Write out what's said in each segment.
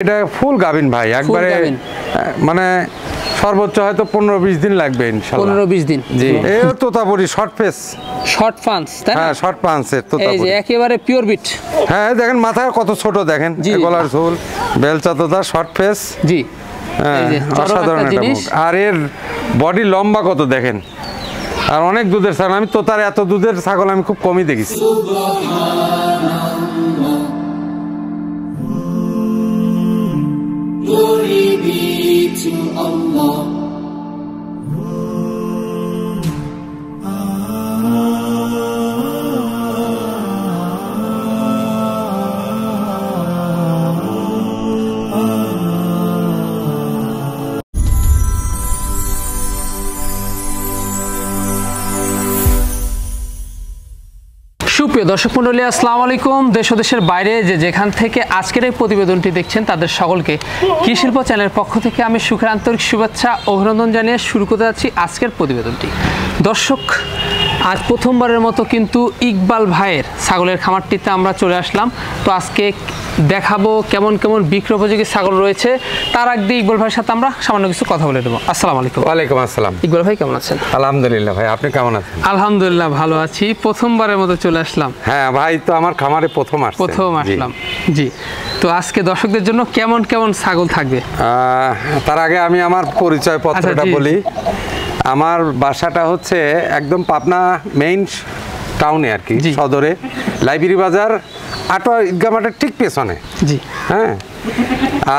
এটা ফুল গাভিন ভাই, একবারে মানে সর্বোচ্চ হয়তো 15-20 দিন লাগবে ইনশাআল্লাহ। 15-20 দিন। জি, এই Totapuri short face, short punch, তাই না? হ্যাঁ, শর্ট পাঞ্চের তোতাপুরি। এই যে একেবারে পিওর বিট। হ্যাঁ, দেখেন মাথায় কত ছোট, দেখেন গলার ঝোল, বেলচা তোতা, শর্ট ফেস। জি, এই যে অসাধারণ একটা মুখ। আর এর বডি লম্বা কত দেখেন, আর অনেক দুধের ছাগল। আমি তোতার এত দুধের ছাগল আমি খুব কমই দেখেছি। Glory be to Allah. সুপ্রিয় দর্শক মণ্ডলী, আসসালামু আলাইকুম। দেশ ও দেশের বাইরে যেখান থেকে আজকের এই প্রতিবেদনটি দেখছেন তাদের সকলকে কৃষি শিল্প চ্যানেলের পক্ষ থেকে আমি সুখের আন্তরিক শুভেচ্ছা অভিনন্দন জানিয়ে শুরু করতে যাচ্ছি আজকের প্রতিবেদনটি। দর্শক, আজ প্রথমবারের মতো কিন্তু ইকবাল ভাইয়ের ছাগলের খামারটিতে আমরা চলে আসলাম। তো আজকে দেখাবো কেমন কেমন বিক্রয় উপযোগী ছাগল রয়েছে। তার আগে ইকবাল ভাইয়ের সাথে আমরা সামান্য কিছু কথা বলে দেবো। আসসালামু আলাইকুম। ওয়ালাইকুম আসসালাম। ইকবাল ভাই কেমন আছেন? আলহামদুলিল্লাহ ভাই, আপনি কেমন আছেন? আলহামদুলিল্লাহ ভালো আছি। প্রথমবারের মতো চলে আসলাম। হ্যাঁ ভাই, তো আমার খামারে প্রথম আসলাম। জি, তো আজকে দর্শকদের জন্য কেমন কেমন ছাগল থাকবে? তার আগে আমি আমার পরিচয় পত্রটা বলি। আমার বাসাটা হচ্ছে একদম পাবনা মেইন টাউনে আর কি, সদরে, লাইব্রেরি বাজার, আটোয়া ঈদগাহ মাঠের ঠিক পেছনে। জি, হ্যাঁ।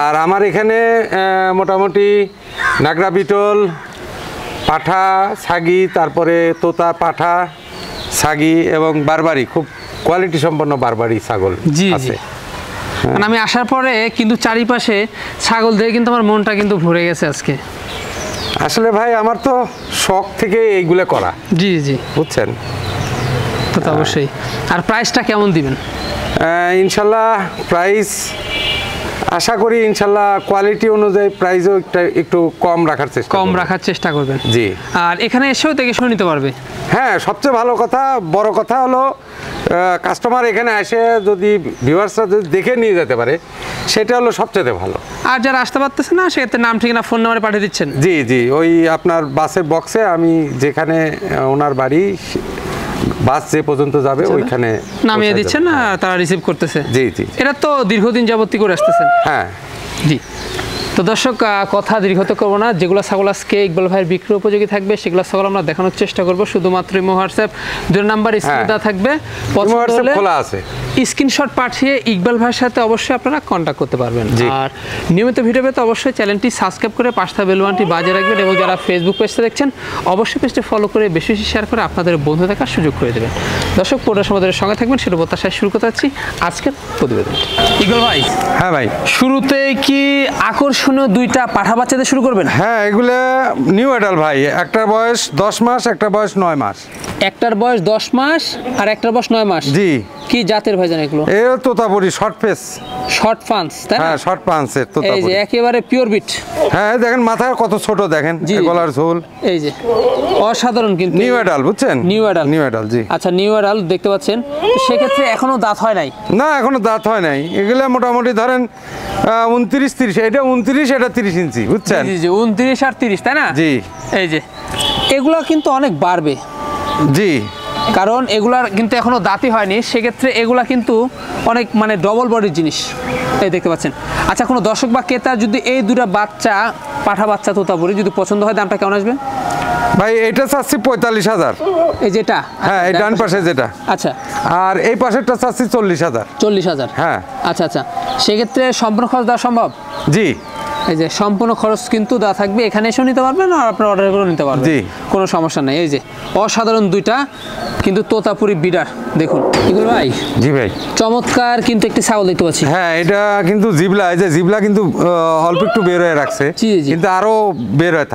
আর আমার এখানে মোটামুটি নাগরা বিটল, পাঠা, ছাগি, তারপরে তোতা, পাঠা, ছাগি এবং বারবারি, খুব কোয়ালিটি সম্পন্ন বারবারি ছাগল আছে। মানে আমি আসার পরে কিন্তু চারিপাশে ছাগল দেখে কিন্তু আমার মনটা কিন্তু ভরে গেছে আজকে। আসলে ভাই আমার তো শখ থেকে এইগুলো করা। জি জি, বুঝছেন, তো অবশ্যই। আর প্রাইসটা কেমন দিবেন? ইনশাল্লাহ প্রাইস আশা করি ইনশাল্লাহ কোয়ালিটি অনুযায়ী প্রাইসও একটু কম রাখার চেষ্টা করবেন। জি। আর এখানে এসেও দেখে শুনে নিতে পারবে। হ্যাঁ, সবচেয়ে ভালো কথা, বড় কথা হলো কাস্টমার এখানে এসে যদি ভিউয়ার্সরা যদি দেখে নিয়ে যেতে পারে, সেটা হলো সবচেয়ে ভালো। আর যারা আসতে পারতেছে না, সেক্ষেত্রে নাম ঠিকানা ফোন নাম্বারে পাঠিয়ে দিচ্ছেন? জি জি, ওই আপনার বাসের বক্সে আমি যেখানে ওনার বাড়ি, বাস যে পর্যন্ত যাবে ওইখানে নামিয়ে দিচ্ছেন, তারা রিসিভ করতেছে। জি জি, এটা তো দীর্ঘদিন যাবত করে আসতেছেন। হ্যাঁ জি। তো দর্শক, কথা দীর্ঘত করবো না। যেগুলো ছাগল আজকে ইকবাল ভাইয়ের বিক্রয় উপযোগী থাকবে সেগুলো ছাগল আমরা দেখানোর চেষ্টা করবো। শুধুমাত্র হোয়াটসঅ্যাপ 2 নাম্বার স্ক্রিনে থাকবে, পছন্দ হলে স্ক্রিনশট পাঠিয়ে ইকবাল ভাইয়ের সাথে অবশ্যই আপনারা কন্ট্যাক্ট করতে পারবেন। আর নিয়মিত ভিডিও পেতে অবশ্যই চ্যানেলটি সাবস্ক্রাইব করে পাশে বেল বাটনটি বাজিয়ে রাখবেন, এবং যারা ফেসবুক পেজটা দেখছেন অবশ্যই পেজটি ফলো করে বেশি বেশি শেয়ার করে আপনাদের বন্ধু দেখার সুযোগ করে দেবেন। দর্শক, পুরো সময়ের সঙ্গে থাকবেন, সেটা প্রত্যাশায় শুরু করতে যাচ্ছি আজকের প্রতিবেদন। ইকবাল ভাই, হ্যাঁ ভাই, শুরুতে কি আকর্ষণীয় 2টা পাঠা বাচ্চাদের শুরু করবেন? হ্যাঁ, এগুলো নিউ অ্যাডাল্ট ভাই। একটার বয়স 10 মাস, একটা বয়স 9 মাস। একটার বয়স 10 মাস আর একটার বয়স 9 মাস। জি। কি জাতের ভাই জানেন এগুলো? এই Totapuri short face, short punch, তাই না? হ্যাঁ, শর্ট পাঞ্চের তোতাপুরি। এই যে একেবারে পিওর বিট। হ্যাঁ, দেখেন মাথায় কত ছোট, দেখেন গলার ঝোল। এই যে অসাধারণ, কিন্তু নিউ অ্যাডাল্ট, বুঝছেন? নিউ অ্যাডাল্ট, জি। আচ্ছা, নিউ অ্যাডাল্ট দেখতে পাচ্ছেন। তো সেক্ষেত্রে এখনো দাঁত হয় নাই? না, এখনো দাঁত হয় নাই। এগুলো মোটামুটি ধরেন 29-30, এটা 29, এটা 30 ইঞ্চি, বুঝছেন? জি জি, 29 আর 30, তাই না? জি। এই যে এগুলো কিন্তু অনেক বাড়বে। জি, কারণ এগুলার কিন্তু এখনো দাঁতই হয়নি, সেক্ষেত্রে এগুলা কিন্তু অনেক মানে ডবল বডির জিনিস, এই দেখতে পাচ্ছেন। আচ্ছা, কোনো দর্শক বা ক্রেতা যদি এই 2টা বাচ্চা, পাঠা বাচ্চা তোতাপুরি যদি পছন্দ হয়, দামটা কেমন আসবে ভাই? এটা চাচ্ছি 45,000। এই যেটা, হ্যাঁ, এই ডান পাশে যেটা। আচ্ছা। আর এই পাশেরটা চাচ্ছি 40,000। 40,000, হ্যাঁ। আচ্ছা আচ্ছা, সেক্ষেত্রে সম্পূর্ণ খরচ দেওয়া সম্ভব? জি। এই যে সম্পূর্ণ খরচ কিন্তু দেওয়া থাকবে, এখানে এসেও নিতে পারবেন আর আপনার অর্ডার করে নিতে পারবেন। জি, কোনো সমস্যা নেই। এই যে অসাধারণ 2টা কিন্তু তোতাপুরি বিডার, দেখুন ইকবাল ভাই। জি ভাই, চমৎকার কিন্তু একটি ছাগল দেখতে পাচ্ছি। হ্যাঁ, এটা কিন্তু জিবলা, এই যে জিবলা কিন্তু অল্প একটু বের হয়ে রাখছে, কিন্তু আরো বের হয়ে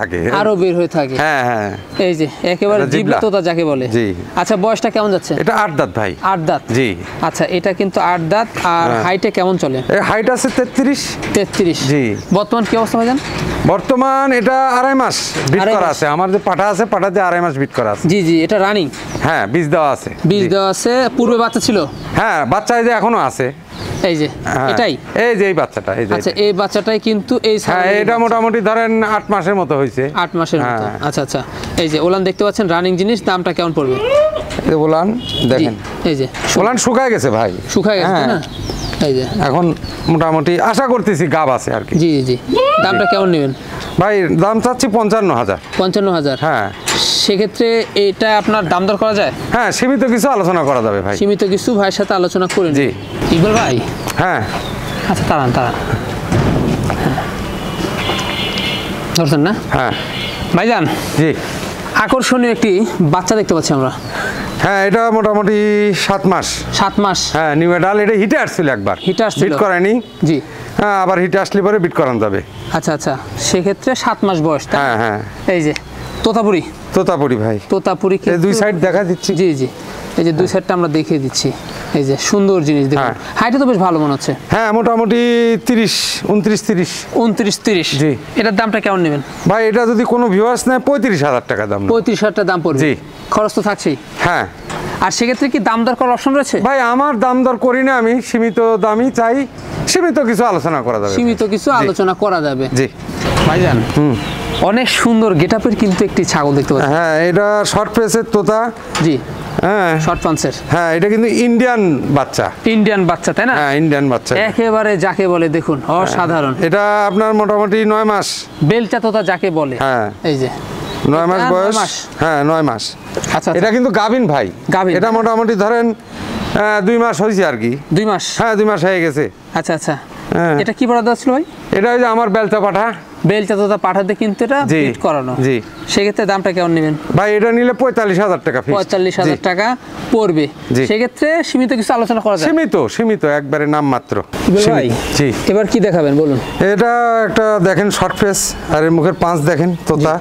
থাকে, হ্যাঁ হ্যাঁ। এই যে একেবারে জিবলা তোতা যাকে বলে। জি। আচ্ছা, বয়সটা কেমন যাচ্ছে? এটা 8 দাঁত ভাই। 8 দাঁত, জি। আচ্ছা, এটা কিন্তু 8 দাঁত। আর হাইটে কেমন চলে? এর হাইট আছে 33। জি। বর্তমান কি অবস্থা ভাইজান? বর্তমান এটা 2.5 মাস বিট করা আছে। আমার যে পাঠা আছে, পাঠাতে 2.5 মাস বিট করা আছে। জি জি, এটা রানিং। হ্যাঁ, বীজ দেওয়া আছে। বীজ দেওয়া আছে। পূর্বে বাচ্চা ছিল? হ্যাঁ, বাচ্চা এই যে এখনো আছে। এই যে হ্যাঁ, এটাই এই যে এই বাচ্চাটা, এই যে আচ্ছা এটা। এই বাচ্চাটাই কিন্তু এই হ্যাঁ, এটা মোটামুটি ধরেন 8 মাসের মতো হয়েছে। 8 মাসের মতো। হ্যাঁ। আচ্ছা আচ্ছা, এই যে ওলান দেখতে পাচ্ছেন রানিং জিনিস, দামটা কেমন পড়বে? এই যে বলান জি, দেখেন, এই যে বলান শুকায় গেছে ভাই, শুকায় গেছে তাই না? এই যে এখন মোটামুটি আশা করতেছি গাব আছে আর কি। জি জি, দামটা কেমন নেবেন ভাই দাম চাচ্ছি 55,000। 55,000। হ্যাঁ সেক্ষেত্রে এটা আপনার দাম দর করা যায়? হ্যাঁ, সীমিত কিছু আলোচনা করা যাবে ভাই। সীমিত কিছু ভাইয়ের সাথে আলোচনা করে নিন। জি। ইকবাল ভাই, হ্যাঁ আচ্ছা দাঁড়ান দাঁড়ান, ধরছেন না হ্যাঁ ভাইজান? জি। আকর্ষণীয় একটি বাচ্চা দেখতে পাচ্ছি আমরা। হ্যাঁ, এটা মোটামুটি 7 মাস। 7 মাস। হ্যাঁ, নিউ এডাল, এটা হিটে আসছিল একবার, হিটে আসছিল। বিট করায়নি। জি। হ্যাঁ, আবার হিটে আসলে পরে বিট করানো যাবে। আচ্ছা আচ্ছা, সেক্ষেত্রে 7 মাস বয়স তাই? হ্যাঁ হ্যাঁ। এই যে তোতাপুরি, তোতাপুরি ভাই, তোতাপুরি এই দুই সাইড দেখা দিচ্ছি। জি জি, এই যে দুই সাইডটা আমরা দেখিয়ে দিচ্ছি। এই যে সুন্দর জিনিস দেখুন, হ্যাঁ। হাইটে তো বেশ ভালো মনে হচ্ছে। হ্যাঁ, মোটামুটি 30, 29-30। 29-30। জি। এটার দামটা কেমন নেবেন ভাই এটা যদি কোনো ভিউয়ার্স নেয় 35,000 টাকা দাম। 35,000 দাম পড়বে। জি। খরচ তো থাকছেই। হ্যাঁ আর সেক্ষেত্রে কি দাম দর করার অপশন রয়েছে? ভাই, আমার দাম দর করি না, আমি সীমিত দামই চাই, সীমিত কিছু আলোচনা করা যাবে। সীমিত কিছু আলোচনা করা যাবে। জি ভাইজান, অনেক সুন্দর গেটআপের কিন্তু একটি ছাগল দেখতে পাচ্ছি। হ্যাঁ, এটা শর্ট ফেসের তোতা। জি, হ্যাঁ শর্ট পাঞ্চের। হ্যাঁ, এটা কিন্তু ইন্ডিয়ান বাচ্চা। ইন্ডিয়ান বাচ্চা তাই না? হ্যাঁ, ইন্ডিয়ান বাচ্চা। একেবারে যাকে বলে দেখুন অসাধারণ। এটা আপনার মোটামুটি 9 মাস। বেলচা তোতা যাকে বলে। হ্যাঁ। এই যে 9 মাস এটা 9 বয়স। মাস। হ্যাঁ, 9 মাস। আচ্ছা এটা কিন্তু গাভিন ভাই। গাভীন। এটা মোটামুটি ধরেন 2 মাস হয়েছে আর কি। 2 মাস। হ্যাঁ, 2 মাস হয়ে গেছে। আচ্ছা আচ্ছা, হ্যাঁ। এটা কি বরাদ্দ ছিল ভাই? এটা ওই যে আমার বেলচা পাঠা। বেলচা তোতা পাঠাতে কিন্তু এটা জি, ফিট করানো। জি। সেক্ষেত্রে দামটা কেমন নেবেন? ভাই এটা নিলে 45,000 টাকা ফিক্স। 45,000 টাকা পড়বে। জি। সেক্ষেত্রে সীমিত কিছু আলোচনা করা যায়। সীমিত একবারে নাম মাত্র। ভাই, জি। এবার কি দেখাবেন বলুন? এটা একটা দেখেন শর্ট ফেস, আর এর মুখের পাঁচ দেখেন তোতা।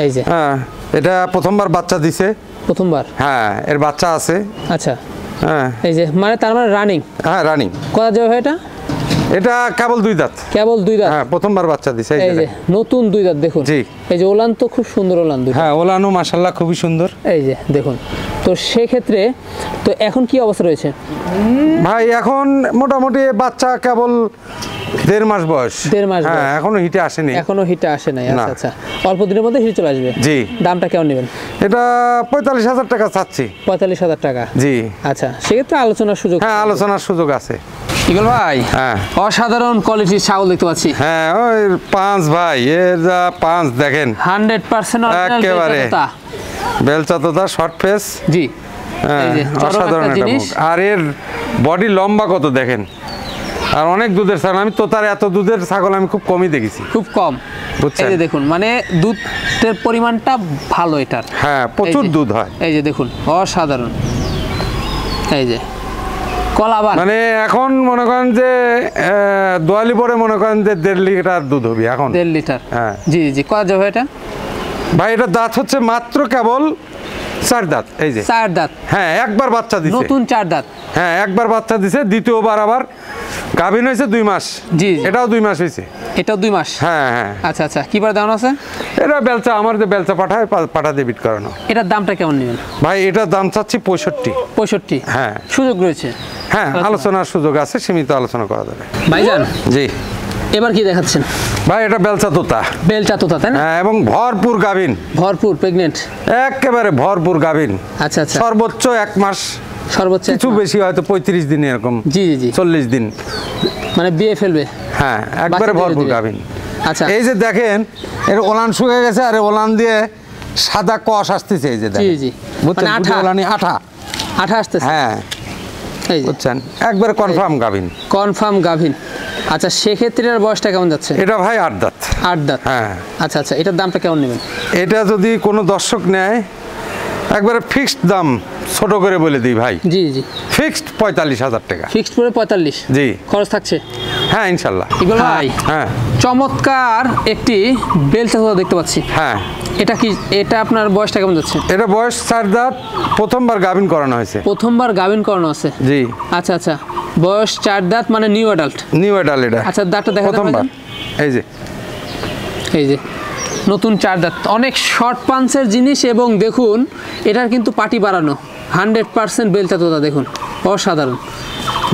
এই যে হ্যাঁ, এটা প্রথমবার বাচ্চা দিছে। প্রথমবার। হ্যাঁ, এর বাচ্চা আছে। আচ্ছা, হ্যাঁ এই যে মানে তার মানে রানিং। হ্যাঁ, রানিং। কত যাবে ভাই এটা? এটা কেবল 2 দাঁত। কেবল 2 দাঁত। হ্যাঁ, প্রথমবার বাচ্চা দিছে। এই যে নতুন 2 দাঁত দেখুন। জি। এই যে ওলান তো খুব সুন্দর ওলান দুটো। হ্যাঁ, ওলানো মাশাআল্লাহ খুবই সুন্দর। এই যে দেখুন, তো সেক্ষেত্রে তো এখন কি অবস্থা রয়েছে ভাই? এখন মোটামুটি বাচ্চা কেবল 1.5 মাস বয়স। 1.5 মাস হ্যাঁ, বয়স। এখনো হিটে আসেনি। এখনো হিটে আসে নাই। না। আচ্ছা আচ্ছা, অল্প দিনের মধ্যে হিটে চলে আসবে। জি। দামটা কেমন নেবেন? এটা 45,000 টাকা চাচ্ছি। 45,000 টাকা। জি। আচ্ছা, সেক্ষেত্রে আলোচনার সুযোগ। হ্যাঁ, আলোচনার সুযোগ আছে। ইগল ভাই, হ্যাঁ। অসাধারণ কোয়ালিটির ছাগল দেখতে পাচ্ছি। হ্যাঁ, ওই 5 ভাই, এর যা 5 দেখেন। 100% অরিজিনাল একেবারে। বেলচা তোতা। বেলচা তোতা শর্ট ফেস। জি। হ্যাঁ, এই যে চরম অসাধারণ একটা একটা জিনিস। মুখ। আর এর বডি লম্বা কত দেখেন। আর অনেক দুধের ছাগল, আমি তোতার এত দুধের ছাগল আমি খুব কমই দেখেছি। খুব কম। বুঝছেন? এই যে দেখুন, মানে দুধের পরিমাণটা ভালো এটার। হ্যাঁ, প্রচুর এই যে, দুধ হয়। এই যে দেখুন অসাধারণ। এই যে কলাবান। মানে এখন মনে করেন যে দোয়ালি পরে মনে করেন যে 1.5 লিটার দুধ হবে এখন। 1.5 লিটার। হ্যাঁ। জি জি, কত যাবে এটা? ভাই এটা দাঁত হচ্ছে মাত্র কেবল 4 দাঁত। এই যে 4 দাঁত। হ্যাঁ, একবার বাচ্চা দিছে। নতুন 4 দাঁত। হ্যাঁ, একবার বাচ্চা দিছে, দ্বিতীয়বার আবার গাভিন হয়েছে 2 মাস। জি। এটাও 2 মাস হয়েছে। এটাও 2 মাস। হ্যাঁ হ্যাঁ। আচ্ছা আচ্ছা, কি বার দাম আছে? এটা বেলচা, আমার যে বেলচা পাঠায় পাঠা দিয়ে বিট করানো। এটার দামটা কেমন নেবেন? ভাই এটার দাম চাচ্ছি 65। 65। হ্যাঁ। সুযোগ রয়েছে। হ্যাঁ, আলোচনার সুযোগ আছে, সীমিত আলোচনা করা যাবে। ভাইজান, জি। এবার কি দেখাচ্ছেন? ভাই এটা বেলচা তোতা। বেলচা তোতা তাই না? হ্যাঁ, এবং ভরপুর গাভিন। ভরপুর প্রেগনেন্ট। একেবারে ভরপুর গাভিন। আচ্ছা আচ্ছা, সর্বোচ্চ 1 মাস, সর্বোচ্চ এক কিছু মাস। বেশি হয়তো 35 দিন এরকম। জি জি জি, 40 দিন। মানে বিয়ে ফেলবে। হ্যাঁ, একবারে বাচ্চা ভরপুর দিবে। গাভিন। আচ্ছা, এই যে দেখেন, এর ওলান শুকিয়ে গেছে, আর ওলান দিয়ে সাদা কষ আসতেছে। এই যে দেখেন। জি, জি। বুঝছেন? মানে আঠা। ওলানি আঠা। আঠা আসতেছে। হ্যাঁ, এই যে বুঝছেন, একবারে কনফার্ম গাভিন। কনফার্ম গাভিন। আচ্ছা, সেক্ষেত্রে এর বয়সটা কেমন যাচ্ছে? এটা ভাই 8 দাঁত। 8 দাঁত। হ্যাঁ। আচ্ছা আচ্ছা, এটার দামটা কেমন নেবেন? এটা যদি কোনো দর্শক নেয়, একবারে ফিক্সড দাম ছোট করে বলে দিই ভাই। জি জি, ফিক্সড 45,000 টাকা। ফিক্সড করে 45। জি। খরচ থাকছে? হ্যাঁ, ইনশাল্লাহ। ইগল ভাই, হ্যাঁ চমৎকার একটি বেলচা তোতা দেখতে পাচ্ছি। হ্যাঁ। এটা কি, এটা আপনার বয়সটা কেমন যাচ্ছে? এটা বয়স 4 দাঁত, প্রথমবার গাভিন করানো হয়েছে। প্রথমবার গাভিন করানো আছে। জি। আচ্ছা আচ্ছা, বয়স 4 দাঁত, মানে নিউ অ্যাডাল্ট। নিউ এডাল এটা। আচ্ছা, দাঁতটা দেখা প্রথমবার। এই যে এই যে নতুন 4 দাঁত, অনেক শর্ট পাঞ্চের জিনিস। এবং দেখুন, এটার কিন্তু পাটি বাড়ানো, 100% বেলচা তোতা দেখুন, অসাধারণ।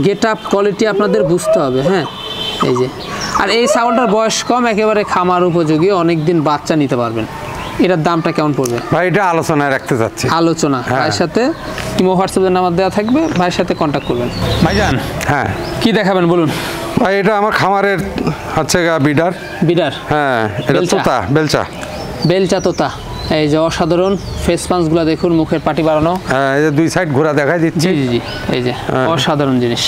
গেট আপ কোয়ালিটি আপনাদের বুঝতে হবে। হ্যাঁ, এই যে, আর এই ছাগলটার বয়স কম, একেবারে খামার উপযোগী, অনেক দিন বাচ্চা নিতে পারবেন। এটার দামটা কেমন পড়বে ভাই? এটা আলোচনায় রাখতে চাচ্ছি। আলোচনা ভাইয়ের সাথে ইমো হোয়াটসঅ্যাপের নাম্বার দেওয়া থাকবে, ভাইয়ের সাথে কন্ট্যাক্ট করবেন। ভাইজান হ্যাঁ, কি দেখাবেন বলুন? ভাই এটা আমার খামারের হচ্ছে বিডার। বিডার, হ্যাঁ, এটা বেলচা। তোতা, বেলচা। বেলচা তোতা, এই যে অসাধারণ ফেস পাঞ্চগুলো দেখুন, মুখের পাটি বাড়ানো। হ্যাঁ, এই যে দুই সাইড ঘোরা দেখাই দিচ্ছি। জি জি জি, এই যে অসাধারণ জিনিস।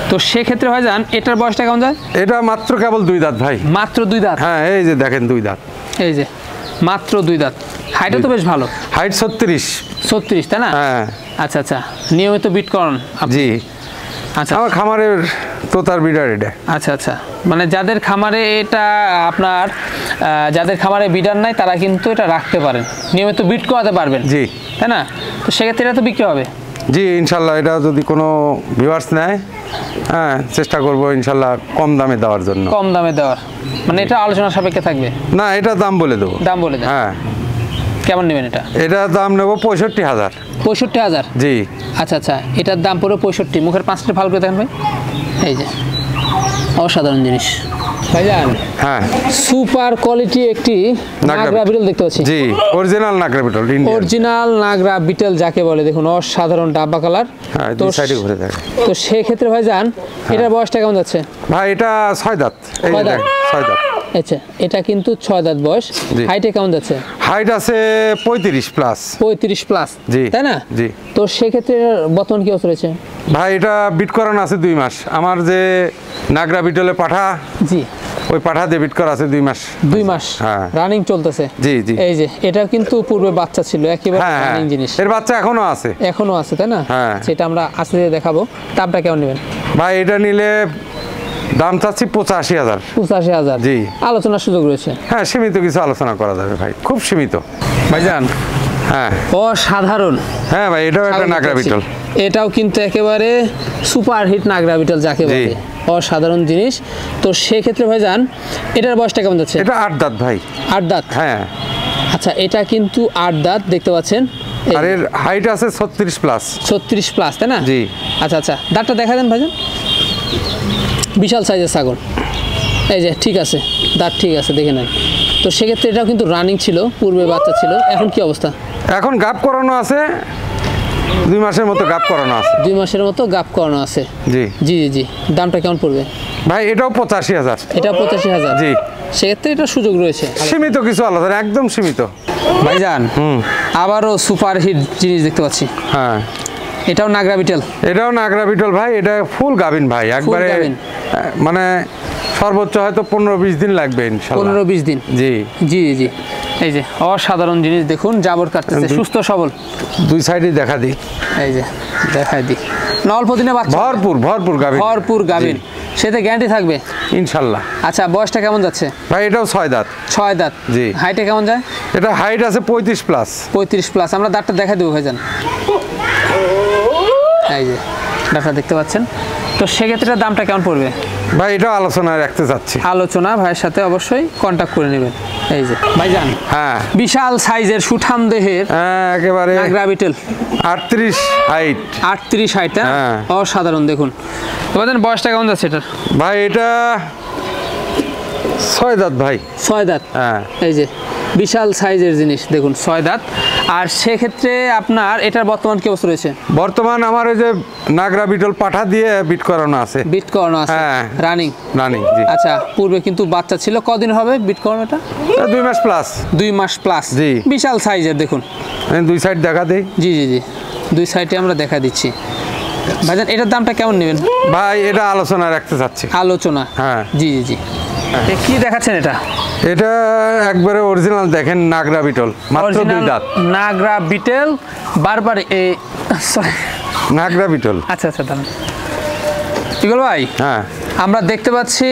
তো সেক্ষেত্রে ভাইজান এটার বয়সটা কেমন যায়? এটা মাত্র কেবল 2 দাঁত ভাই। মাত্র 2 দাঁত? হ্যাঁ, এই যে দেখেন 2 দাঁত। এই যে মাত্র 2 দাঁত। হাইটও তো বেশ ভালো, হাইট 36। 36, তাই না? হ্যাঁ। আচ্ছা আচ্ছা, নিয়মিত বিট করেন আপনি? জি, আচ্ছা আমার খামারের তোতার বিডার এটা। আচ্ছা আচ্ছা, মানে যাদের খামারে এটা আপনার যাদের খামারে বিডার নাই তারা কিন্তু এটা রাখতে পারেন, নিয়মিত বিট করাতে পারবেন। জি, তাই না? তো সেক্ষেত্রে এটা তো বিক্রি হবে। জি ইনশাল্লাহ। এটা যদি কোনো ভিউয়ার্স নেয়, হ্যাঁ চেষ্টা করব ইনশাল্লাহ কম দামে দেওয়ার জন্য। কম দামে দেওয়ার মানে এটা আলোচনা সাপেক্ষে থাকবে? না, এটা দাম বলে দেবো। দাম বলে দেন। হ্যাঁ, কেমন নেবেন এটা? এটা দাম নেবো 65,000। 65,000? জি। আচ্ছা আচ্ছা, এটার দাম পড়বে 65। মুখের পাঁচটা ভালো করে দেখেন ভাই, এই যে অসাধারণ জিনিস। ভাইজান হ্যাঁ, সুপার কোয়ালিটি একটি নাগরা বিটল দেখতে পাচ্ছি। জি, অরিজিনাল নাগরা বিটল, অরিজিনাল নাগরা বিটল যাকে বলে, দেখুন অসাধারণ ডাব্বা কালার। হ্যাঁ, তো দুই সাইডে ঘুরে থাকে। তো সেই ক্ষেত্রে ভাইজান এটার বয়সটা কেমন যাচ্ছে? ভাই এটা 6 দাঁত। এই 6 দাঁত? দেখেন 6 দাঁত। আচ্ছা, এটা কিন্তু 6 দাঁত বয়স। জি। হাইটে কেমন যাচ্ছে? হাইট আছে 35 প্লাস। 35 প্লাস, জি, তাই না? জি। তো সেক্ষেত্রে বর্তমান কি অবস্থা রয়েছে? ভাই এটা বিট করানো আছে 2 মাস। আমার যে নাগরা বিটলে পাঠা, জি, ওই পাঠা দিয়ে বিট করা আছে 2 মাস। 2 মাস হ্যাঁ। রানিং চলতেছে। জি, জি। এই যে এটা কিন্তু পূর্বে বাচ্চা ছিল, একেবারে হ্যাঁ, রানিং জিনিস। এর বাচ্চা এখনো আছে। এখনো আছে, তাই না? হ্যাঁ। সেটা আমরা আস্তে আস্তে দেখাবো। দামটা কেমন নেবেন? ভাই এটা নিলে দাম চাচ্ছি 85,000। 85,000? জি। আলোচনার সুযোগ রয়েছে? হ্যাঁ, সীমিত কিছু আলোচনা করা যাবে ভাই, খুব সীমিত। ভাইজান হ্যাঁ, অসাধারণ। হ্যাঁ ভাই, এটাও একটা নাগরা বিটল। এটাও কিন্তু একেবারে সুপার হিট নাগরা বিটল যাকে জি। বলে, অসাধারণ জিনিস। তো সেক্ষেত্রে ভাইজান এটার বয়সটা কেমন যাচ্ছে? এটা 8 দাঁত ভাই। 8 দাঁত? হ্যাঁ। আচ্ছা, এটা কিন্তু 8 দাঁত দেখতে পাচ্ছেন। আর এর হাইট আছে 36 প্লাস। 36 প্লাস, তাই না? জি। আচ্ছা আচ্ছা, দাঁতটা দেখা দেন ভাইজান। বিশাল সাইজের ছাগল, এই যে ঠিক আছে, দাঁত ঠিক আছে, দেখে নেন। তো সেক্ষেত্রে এটাও কিন্তু রানিং ছিল, পূর্বে বাচ্চা ছিল, এখন কি অবস্থা? এখন গাপ করানো আছে, 2 মাসের মতো গাপ করানো আছে। 2 মাসের মতো গাপ করানো আছে। জি, জি জি জি। দামটা কেমন পড়বে ভাই এটাও 85,000। এটা? 85,000? জি। সেক্ষেত্রে এটা সুযোগ রয়েছে। সীমিত কিছু আলোচনা, একদম সীমিত। ভাইজান আবারও সুপার হিট জিনিস দেখতে পাচ্ছি। হ্যাঁ, এটাও নাগরা বিটল? এটাও নাগরা বিটল ভাই। এটা ফুল গাভিন ভাই, একবারে গাভিন। মানে সর্বোচ্চ হয়তো 15-20 দিন লাগবে ইনশাআল্লাহ। 15-20 দিন? জি, জি জি। এই যে অসাধারণ জিনিস দেখুন, জাবর কাটতেছে, সুস্থ সবল। 2 সাইডে দেখা দিই। এই যে দেখাই দিই, না অল্প দিনে বাচ্চা, ভরপুর ভরপুর গাভিন। ভরপুর গাভিন, সেটা গ্যারান্টি থাকবে ইনশাআল্লাহ। আচ্ছা, বয়সটা কেমন যাচ্ছে? ভাই এটাও 6 দাঁত। 6 দাঁত? জি। হাইটে কেমন যায়? এটা হাইট আছে 35 প্লাস। 35 প্লাস। আমরা দাঁতটা দেখা দেবো ভাইজান, এই যে দাঁতটা দেখতে পাচ্ছেন। তো সেক্ষেত্রে দামটা কেমন পড়বে? ভাই এটাও আলোচনায় রাখতে চাচ্ছি। আলোচনা ভাইয়ের সাথে অবশ্যই কন্ট্যাক্ট করে নেবেন। এই যে ভাইজান হ্যাঁ, বিশাল সাইজের সুঠাম দেহের হ্যাঁ একেবারে নাগরা বিটল, 38 হাইট। 38 হাইট। হ্যাঁ। অসাধারণ দেখুন। এবার বয়সটা কেমন যাচ্ছে এটার? ভাই এটা 6 দাঁত ভাই। 6 দাঁত? হ্যাঁ। এই যে বিশাল সাইজের জিনিস দেখুন, 6 দাঁত। আর সেক্ষেত্রে আপনার এটার বর্তমান কি অবস্থা রয়েছে? বর্তমান আমার ওই যে নাগরা বিটল পাঠা দিয়ে বিট করানো আছে। বিট করানো আছে? হ্যাঁ। রানিং? রানিং, জি। আচ্ছা, পূর্বে কিন্তু বাচ্চা ছিল। কদিন হবে বিট করানোটা? 2 মাস প্লাস। 2 মাস প্লাস? জি। বিশাল সাইজের দেখুন। 2 সাইড দেখা দেই। জি জি জি, 2 সাইডে আমরা দেখা দিচ্ছি। ভাইজান এটার দামটা কেমন নেবেন? ভাই এটা আলোচনা রাখতে চাচ্ছি। আলোচনা? হ্যাঁ। জি জি জি। কি দেখাচ্ছেন এটা? এটা একবারে অরিজিনাল দেখেন নাগরা বিটল, মাত্র 2 দাঁত। নাগরা বিটল বারবার এই সরি নাগরা বিটল। আচ্ছা আচ্ছা, দাম ইগল ভাই। হ্যাঁ, আমরা দেখতে পাচ্ছি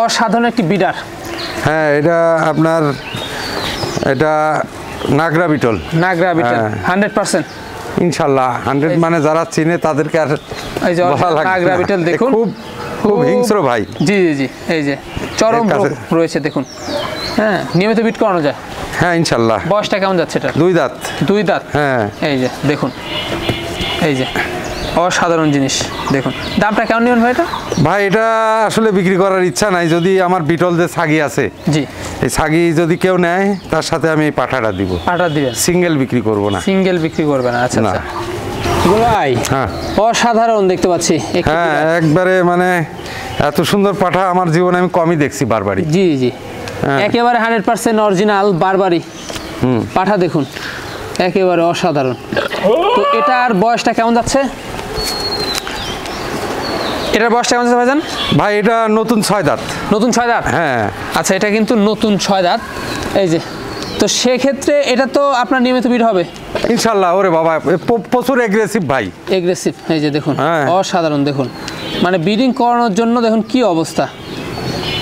অসাধারণ একটি বিডার। হ্যাঁ এটা আপনার এটা নাগরা বিটল। নাগরা বিটল হ্যাঁ। 100%? ইনশাআল্লাহ 100। মানে যারা চিনে তাদেরকে আর এই যে বলা লাগবে না। নাগরা বিটল দেখুন, খুব খুব হিংস্র ভাই। জি জি জি। এই যে চরম এর কাছে- রোগ রয়েছে দেখুন। হ্যাঁ, নিয়মিত বিট করানো যায়? হ্যাঁ ইনশাআল্লাহ। বয়সটা কেমন যাচ্ছে এটা? 2 দাঁত। 2 দাঁত? হ্যাঁ। এই যে দেখুন, এই যে অসাধারণ জিনিস। দেখুন দামটা কেমন নেবেন ভাই এটা? ভাই এটা আসলে বিক্রি করার ইচ্ছা নাই, যদি আমার বিটল যে ছাগি আছে জি, এই ছাগি যদি কেউ নেয় তার সাথে আমি এই পাঠাটা দিব, পাটা দিবেন, সিঙ্গেল বিক্রি করব না। সিঙ্গেল বিক্রি করবে না? আচ্ছা না। আচ্ছা ইকবাল ভাই, হ্যাঁ অসাধারণ দেখতে পাচ্ছি। হ্যাঁ একবারে মানে এত সুন্দর পাঠা আমার জীবনে আমি কমই দেখছি বারবারই। জি জি, হ্যাঁ। একেবারে 100% অরিজিনাল বারবারি পাঠা, দেখুন একেবারে অসাধারণ। তো এটার বয়সটা কেমন যাচ্ছে? এটার বয়সটা কেমন যাচ্ছে ভাইজান? ভাই এটা নতুন 6 দাঁত। নতুন 6 দাঁত? হ্যাঁ আচ্ছা, এটা কিন্তু নতুন 6 দাঁত, এই যে। তো সেক্ষেত্রে এটা তো আপনার নিয়মিত বিট হবে ইনশাল্লাহ। ওরে বাবা প্রচুর এগ্রেসিভ ভাই, এগ্রেসিভ, এই যে দেখুন হ্যাঁ। অসাধারণ। দেখুন মানে ব্রিডিং করানোর জন্য দেখুন কি অবস্থা।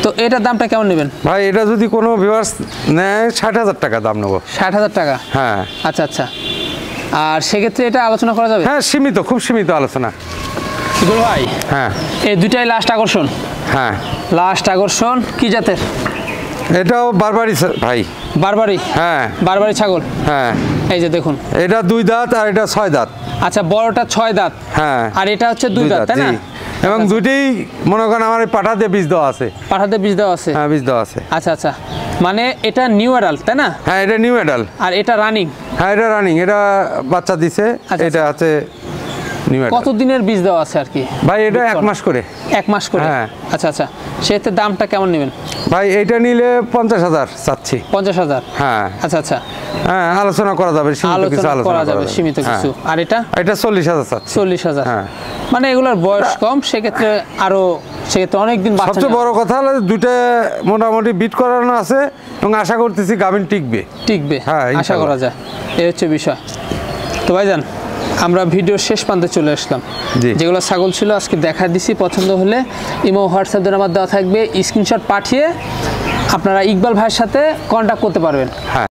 তো এটার দামটা কেমন নেবেন ভাই এটা যদি কোনো ভিউয়ার্স নেয় 60,000 টাকা দাম নেবো। 60,000 টাকা? হ্যাঁ আচ্ছা আচ্ছা, আর সেক্ষেত্রে এটা আলোচনা করা যাবে? হ্যাঁ সীমিত, খুব সীমিত আলোচনা। ইকবাল ভাই, হ্যাঁ এই দুইটাই লাস্ট আকর্ষণ। হ্যাঁ লাস্ট আকর্ষণ কি জাতের? এটাও বারবারই ভাই। বারবারি? হ্যাঁ বারবারি ছাগল, হ্যাঁ এই যে দেখুন। এটা 2 দাঁত আর এটা 6 দাঁত। আচ্ছা, বড়টা 6 দাঁত, হ্যাঁ আর এটা হচ্ছে 2 দাঁত, তাই না? জি। এবং দুইটাই মনে করেন আমার এই পাঠাতে বীজ দেওয়া আছে। পাঠাতে বীজ দেওয়া আছে? হ্যাঁ বীজ দেওয়া আছে। আচ্ছা আচ্ছা, মানে এটা নিউ অ্যাডাল্ট, তাই না? হ্যাঁ এটা নিউ অ্যাডাল্ট। আর এটা রানিং? হ্যাঁ এটা রানিং, এটা বাচ্চা দিছে। আচ্ছা, এটা আছে নিউ কত অ্যাডাল্ট। দিনের বীজ দেওয়া আছে আর কি? ভাই এটা 1 মাস করে। 1 মাস করে? হ্যাঁ। আচ্ছা আচ্ছা, সেক্ষেত্রে দামটা কেমন নেবেন? ভাই এইটা নিলে 50,000 চাচ্ছি। 50,000? হ্যাঁ আচ্ছা আচ্ছা, হ্যাঁ আলোচনা করা যাবে, সীমিত কিছু আলোচনা আলোচনা করা যাবে, সীমিত কিছু। আর এটা? এটা 40,000 চাচ্ছি। 40,000? হ্যাঁ। মানে এগুলোর বয়স কম, সেক্ষেত্রে আরো, সেক্ষেত্রে অনেকদিন বাচ্চা সবচেয়ে বড় কথা হলো দুইটা মোটামুটি বিট করানো আছে এবং আশা করতেছি গাভিন টিকবে। টিকবে, হ্যাঁ, আশা ইনশাআল্লাহ। করা যায়, এই হচ্ছে বিষয়। তো ভাইজান, আমরা ভিডিওর শেষ প্রান্তে চলে আসলাম। জি। যেগুলো ছাগল ছিল আজকে দেখা দিছি, পছন্দ হলে ইমো হোয়াটসঅ্যাপ নাম্বার দেওয়া থাকবে, স্ক্রিনশট পাঠিয়ে আপনারা ইকবাল ভাইয়ের সাথে কন্ট্যাক্ট করতে পারবেন। হ্যাঁ।